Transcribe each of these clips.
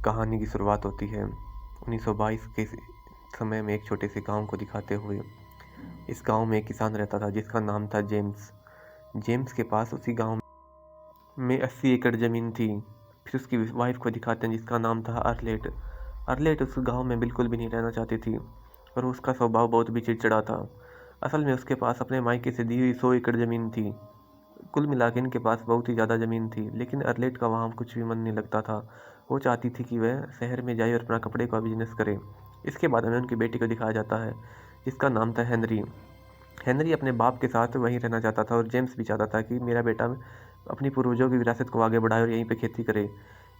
कहानी की शुरुआत होती है 1922 के समय में एक छोटे से गांव को दिखाते हुए। इस गांव में एक किसान रहता था जिसका नाम था जेम्स। जेम्स के पास उसी गांव में 80 एकड़ ज़मीन थी। फिर उसकी वाइफ को दिखाते हैं जिसका नाम था अर्लेट। अर्लेट उस गांव में बिल्कुल भी नहीं रहना चाहती थी और उसका स्वभाव बहुत भी चिड़चिड़ा था। असल में उसके पास अपने मायके से दी हुई 100 एकड़ ज़मीन थी। कुल मिला के इनके पास बहुत ही ज़्यादा ज़मीन थी, लेकिन अर्लेट का वहाँ कुछ भी मन नहीं लगता था। वो चाहती थी कि वह शहर में जाए और अपना कपड़े का बिजनेस करे। इसके बाद हमें उनकी बेटी को दिखाया जाता है जिसका नाम था हेनरी। हेनरी अपने बाप के साथ वहीं रहना चाहता था और जेम्स भी चाहता था कि मेरा बेटा अपनी पूर्वजों की विरासत को आगे बढ़ाए और यहीं पे खेती करे।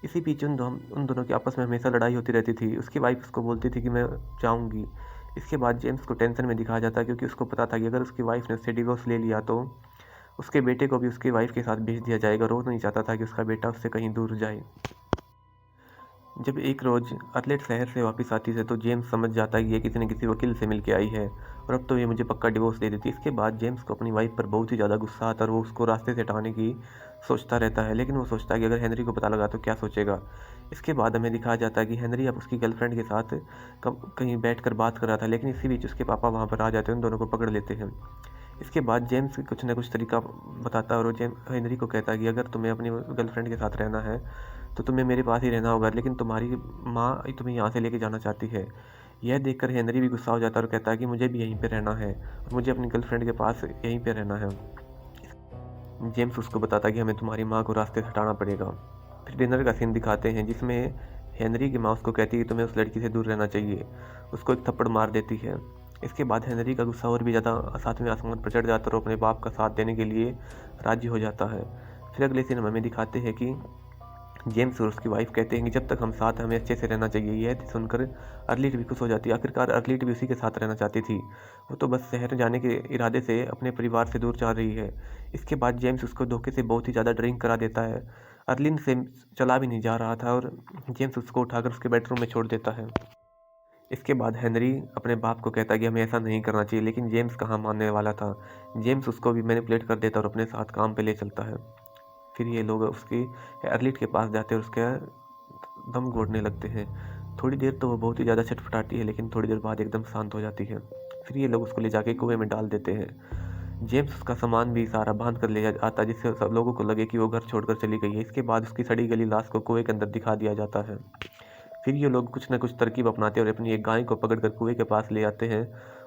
इसी बीच उन दोनों की आपस में हमेशा लड़ाई होती रहती थी। उसकी वाइफ उसको बोलती थी कि मैं जाऊँगी। इसके बाद जेम्स को टेंशन में दिखाया जाता है क्योंकि उसको पता था कि अगर उसकी वाइफ ने उससे डिवोर्स ले लिया तो उसके बेटे को भी उसकी वाइफ के साथ भेज दिया जाएगा और वो नहीं चाहता था कि उसका बेटा उससे कहीं दूर जाए। जब एक रोज़ अर्लेट शहर से वापस आती है तो जेम्स समझ जाता है कि ये किसी न किसी वकील से मिल के आई है और अब तो ये मुझे पक्का डिवोर्स दे देती है। इसके बाद जेम्स को अपनी वाइफ पर बहुत ही ज़्यादा गुस्सा आता है और वो उसको रास्ते से हटाने की सोचता रहता है, लेकिन वो सोचता है कि अगर हेनरी को पता लगा तो क्या सोचेगा। इसके बाद हमें दिखाया जाता है कि हेनरी अब उसकी गर्लफ्रेंड के साथ कहीं बैठ बात कर रहा था, लेकिन इसी बीच उसके पापा वहाँ पर आ जाते हैं, उन दोनों को पकड़ लेते हैं। इसके बाद जेम्स कुछ ना कुछ तरीका बताता है और वो हेनरी को कहता है कि अगर तुम्हें अपनी गर्लफ्रेंड के साथ रहना है तो तुम्हें मेरे पास ही रहना होगा, लेकिन तुम्हारी माँ तुम्हें यहाँ से लेके जाना चाहती है। यह देखकर हेनरी भी गुस्सा हो जाता है और कहता है कि मुझे भी यहीं पे रहना है और मुझे अपनी गर्लफ्रेंड के पास यहीं पे रहना है। जेम्स उसको बताता है कि हमें तुम्हारी माँ को रास्ते से हटाना पड़ेगा। फिर डिनर का सीन दिखाते हैं जिसमें हेनरी की माँ उसको कहती है कि तुम्हें उस लड़की से दूर रहना चाहिए। उसको एक थप्पड़ मार देती है। इसके बाद हेनरी का गुस्सा और भी ज़्यादा 7वें आसमान पर चढ़ जाता है और अपने बाप का साथ देने के लिए राजी हो जाता है। फिर अगले सीन में हमें दिखाते हैं कि जेम्स और उसकी वाइफ कहते हैं कि जब तक हम साथ हैं हमें अच्छे से रहना चाहिए। यह सुनकर अर्लीट भी खुश हो जाती है। आखिरकार अर्लीट भी उसी के साथ रहना चाहती थी। वो तो बस शहर जाने के इरादे से अपने परिवार से दूर जा रही है। इसके बाद जेम्स उसको धोखे से बहुत ही ज़्यादा ड्रिंक करा देता है। अर्लिन से चला भी नहीं जा रहा था और जेम्स उसको उठाकर उसके बेडरूम में छोड़ देता है। इसके बाद हेनरी अपने बाप को कहता है कि हमें ऐसा नहीं करना चाहिए, लेकिन जेम्स कहाँ मानने वाला था। जेम्स उसको भी मैनिपुलेट कर देता और अपने साथ काम पे ले चलता है। फिर ये लोग उसकी अर्लीट के पास जाते हैं और उसके दम घोटने लगते हैं। थोड़ी देर तो वो बहुत ही ज़्यादा छटपटाती है, लेकिन थोड़ी देर बाद एकदम शांत हो जाती है। फिर ये लोग उसको ले जाके कुएं में डाल देते हैं। जेम्स उसका सामान भी सारा बांध कर ले आता है जिससे सब लोगों को लगे कि वो घर छोड़कर चली गई है। इसके बाद उसकी सड़ी गली लाश को कुएं के अंदर दिखा दिया जाता है। फिर ये लोग कुछ ना कुछ तरकीब अपनाते हैं और अपनी एक गाय को पकड़कर कुएं के पास ले आते हैं।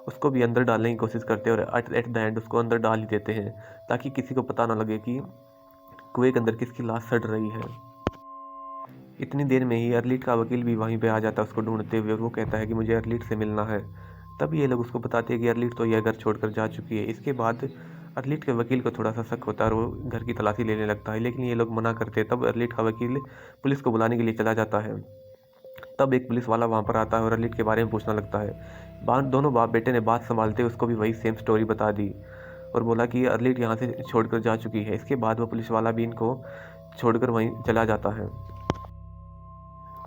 उसको भी अंदर डालने की कोशिश करते हैं और एट द एंड उसको अंदर डाल ही देते हैं ताकि किसी को पता ना लगे कि कुएं के अंदर किसकी लाश सड़ रही है। इतनी देर में ही अर्लीट का वकील भी वहीं पे आ जाता है उसको ढूंढते हुए और वो कहता है कि मुझे अर्लीट से मिलना है। तब ये लोग उसको बताते हैं कि अर्लीट तो यह घर छोड़कर जा चुकी है। इसके बाद अर्लीट के वकील को थोड़ा सा शक होता है और वो घर की तलाशी लेने लगता है, लेकिन ये लोग मना करते हैं। तब अर्लीट का वकील पुलिस को बुलाने के लिए चला जाता है। तब एक पुलिस वाला वहाँ पर आता है और अर्लीट के बारे में पूछना लगता है। दोनों बाप बेटे ने बात संभालते उसको भी वही सेम स्टोरी बता दी और बोला कि अर्लीट यहाँ से छोड़कर जा चुकी है। इसके बाद वो पुलिस वाला भी इनको छोड़कर वहीं चला जाता है।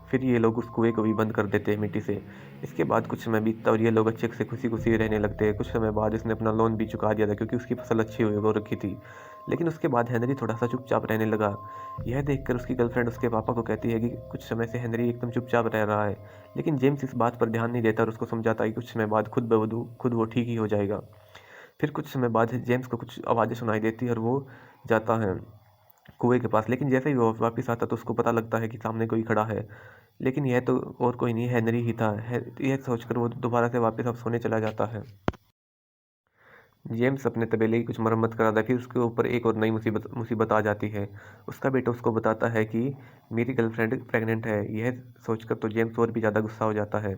फिर ये लोग उस कुएं को भी बंद कर देते हैं मिट्टी से। इसके बाद कुछ समय बीतता और ये लोग अच्छे से खुशी खुशी रहने लगते हैं। कुछ समय बाद इसने अपना लोन भी चुका दिया था क्योंकि उसकी फसल अच्छी हो रखी थी। लेकिन उसके बाद हेनरी थोड़ा सा चुपचाप रहने लगा। यह देखकर उसकी गर्लफ्रेंड उसके पापा को कहती है कि कुछ समय से हेनरी एकदम चुपचाप रह रहा है, लेकिन जेम्स इस बात पर ध्यान नहीं देता और उसको समझाता है कि कुछ समय बाद खुद वो ठीक ही हो जाएगा। फिर कुछ समय बाद जेम्स को कुछ आवाज़ें सुनाई देती है और वो जाता है कुएं के पास, लेकिन जैसे ही वो वापस आता तो उसको पता लगता है कि सामने कोई खड़ा है, लेकिन यह तो और कोई नहीं हेनरी ही था। यह सोचकर वो दोबारा से वापस अब सोने चला जाता है। जेम्स अपने तबेले की कुछ मरम्मत कराता है। फिर उसके ऊपर एक और नई मुसीबत मुसीबत आ जाती है। उसका बेटा उसको बताता है कि मेरी गर्लफ्रेंड प्रेग्नेंट है। यह सोचकर तो जेम्स और भी ज़्यादा गुस्सा हो जाता है।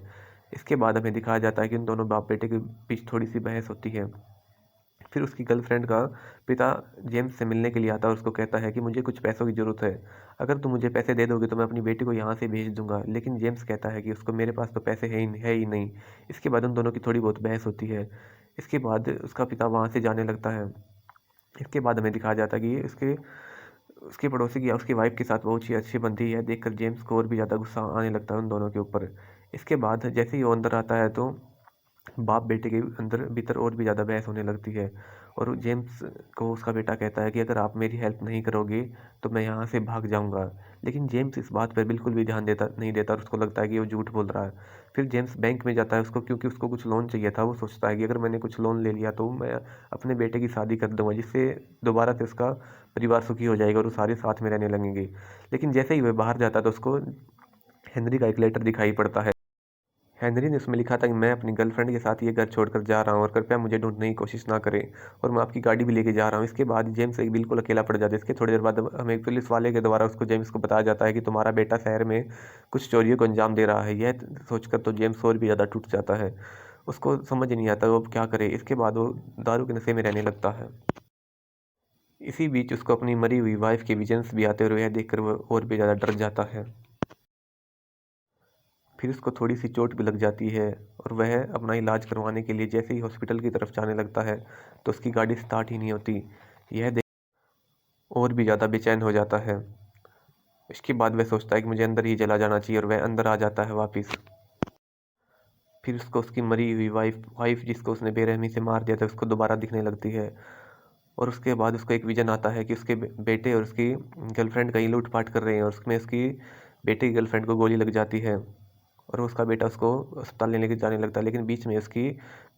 इसके बाद हमें दिखाया जाता है कि उन दोनों बाप बेटे के बीच थोड़ी सी बहस होती है। फिर उसकी गर्लफ्रेंड का पिता जेम्स से मिलने के लिए आता है और उसको कहता है कि मुझे कुछ पैसों की ज़रूरत है। अगर तुम मुझे पैसे दे दोगे तो मैं अपनी बेटी को यहाँ से भेज दूंगा, लेकिन जेम्स कहता है कि उसको मेरे पास तो पैसे है ही नहीं। इसके बाद उन दोनों की थोड़ी बहुत बहस होती है। इसके बाद उसका पिता वहाँ से जाने लगता है। इसके बाद हमें दिखाया जाता है कि उसके उसके पड़ोसी की या उसकी वाइफ के साथ बहुत ही अच्छी बनती है। देखकर जेम्स को और भी ज़्यादा गुस्सा आने लगता है उन दोनों के ऊपर। इसके बाद जैसे ही वो अंदर आता है तो बाप बेटे के अंदर भीतर और भी ज़्यादा बहस होने लगती है और जेम्स को उसका बेटा कहता है कि अगर आप मेरी हेल्प नहीं करोगे तो मैं यहाँ से भाग जाऊँगा। लेकिन जेम्स इस बात पर बिल्कुल भी ध्यान नहीं देता और उसको लगता है कि वो झूठ बोल रहा है। फिर जेम्स बैंक में जाता है, उसको क्योंकि उसको कुछ लोन चाहिए था। वो सोचता है कि अगर मैंने कुछ लोन ले लिया तो मैं अपने बेटे की शादी कर दूंगा, जिससे दोबारा से उसका परिवार सुखी हो जाएगा और वो सारे साथ में रहने लगेंगे। लेकिन जैसे ही वह बाहर जाता है तो उसको हेनरी का एक लेटर दिखाई पड़ता है। हेनरी ने उसमें लिखा था कि मैं अपनी गर्लफ्रेंड के साथ ये घर छोड़कर जा रहा हूँ और कृपया मुझे ढूंढने की कोशिश ना करें, और मैं आपकी गाड़ी भी लेके जा रहा हूँ। इसके बाद जेम्स एक बिल्कुल अकेला पड़ जाता है। इसके थोड़ी देर बाद हमें पुलिस वाले के द्वारा उसको जेम्स को बताया जाता है कि तुम्हारा बेटा शहर में कुछ चोरियों को अंजाम दे रहा है। यह सोचकर तो जेम्स और भी ज़्यादा टूट जाता है। उसको समझ नहीं आता वो क्या करे। इसके बाद वो दारू के नशे में रहने लगता है। इसी बीच उसको अपनी मरी हुई वाइफ के विजन्स भी आते और यह देखकर वो और भी ज़्यादा डर जाता है। फिर उसको थोड़ी सी चोट भी लग जाती है और वह अपना इलाज करवाने के लिए जैसे ही हॉस्पिटल की तरफ जाने लगता है तो उसकी गाड़ी स्टार्ट ही नहीं होती। यह देख और भी ज़्यादा बेचैन हो जाता है। इसके बाद वह सोचता है कि मुझे अंदर ही चला जाना चाहिए और वह अंदर आ जाता है वापस। फिर उसको उसकी मरी हुई वाइफ जिसको उसने बेरहमी से मार दिया था उसको दोबारा दिखने लगती है। और उसके बाद उसको एक विजन आता है कि उसके बेटे और उसकी गर्लफ्रेंड कहीं लूटपाट कर रहे हैं और उसमें उसकी बेटे की गर्लफ्रेंड को गोली लग जाती है और उसका बेटा उसको अस्पताल लेने के जाने लगता है। लेकिन बीच में उसकी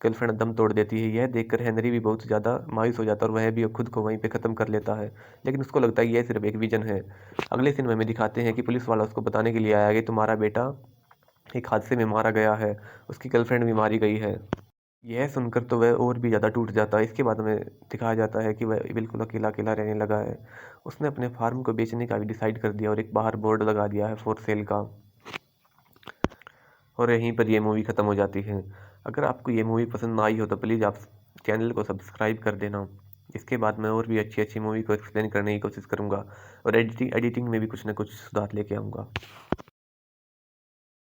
गर्लफ्रेंड दम तोड़ देती है। यह देखकर हेनरी भी बहुत ज़्यादा मायूस हो जाता है और वह भी खुद को वहीं पे ख़त्म कर लेता है। लेकिन उसको लगता है कि यह सिर्फ एक विजन है। अगले सीन में हमें दिखाते हैं कि पुलिस वाला उसको बताने के लिए आया कि तुम्हारा बेटा एक हादसे में मारा गया है, उसकी गर्लफ्रेंड भी मारी गई है। यह सुनकर तो वह और भी ज़्यादा टूट जाता है। इसके बाद हमें दिखाया जाता है कि वह बिल्कुल अकेला अकेला रहने लगा है। उसने अपने फार्म को बेचने का भी डिसाइड कर दिया और एक बाहर बोर्ड लगा दिया है फॉर सेल का। और यहीं पर ये मूवी ख़त्म हो जाती है। अगर आपको ये मूवी पसंद आई हो तो प्लीज़ आप चैनल को सब्सक्राइब कर देना। इसके बाद मैं और भी अच्छी अच्छी मूवी को एक्सप्लेन करने की कोशिश करूँगा और एडिटिंग में भी कुछ ना कुछ सुधार लेके आऊँगा।